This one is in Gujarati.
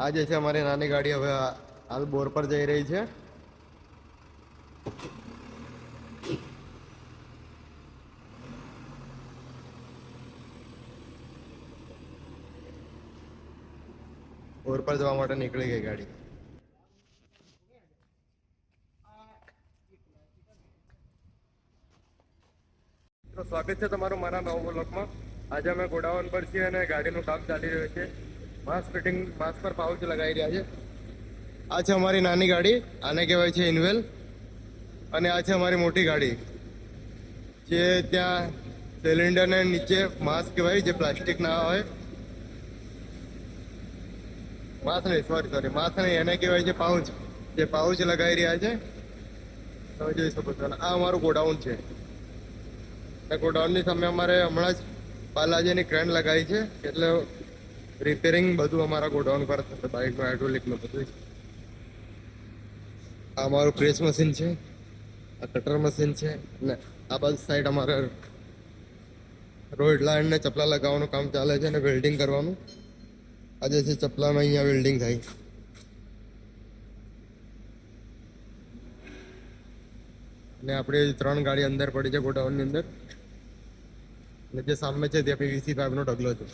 આ જે છે અમારી નાની ગાડી હવે હાલ બોર પર જઈ રહી છે. બોર પર જવા માટે નીકળી ગઈ ગાડી. તો સ્વાગત છે તમારું મારા નવા બ્લોગમાં. આજે અમે ગોડાઉન પર છીએ અને ગાડીનું કામ ચાલી રહ્યું છે. માસ્ક ફિટિંગ, માસ્ક પર પાઉચ લગાવી રહ્યા છે. આ છે અમારી નાની ગાડી, આને કહેવાય છે ઇન્વેલ. અને આ છે અમારી મોટી ગાડી, જે ત્યાં સિલિન્ડરને નીચે માસ્ક કહેવાય, જે પ્લાસ્ટિક ના હોય. માસ્ક નહીં, એને કહેવાય છે પાઉચ. જે પાઉચ લગાવી રહ્યા છે તમે જોઈ શકો છો. આ અમારું ગોડાઉન છે. ગોડાઉનની સામે અમારે હમણાં જ બાલાજીની ક્રેન લગાવી છે, એટલે રિપેરિંગ બધું અમારા ગોડાઉન પર થશે, બાઇકનું હાઇડ્રોલિકનું બધું. આ અમારું પ્રેસ મશીન છે, આ કટર મશીન છે, અને આ બાજુ સાઈડ અમારે રોડ લાઈન ને ચપલા લગાવવાનું કામ ચાલે છે અને વેલ્ડિંગ કરવાનું. આજે છે ચપલામાં અહીંયા વેલ્ડિંગ થાય. અને આપણે 3 ગાડી અંદર પડી છે ગોડાઉનની અંદર. અને જે સામે છે તે પીવીસી પાઇપનો ઢગલો છે.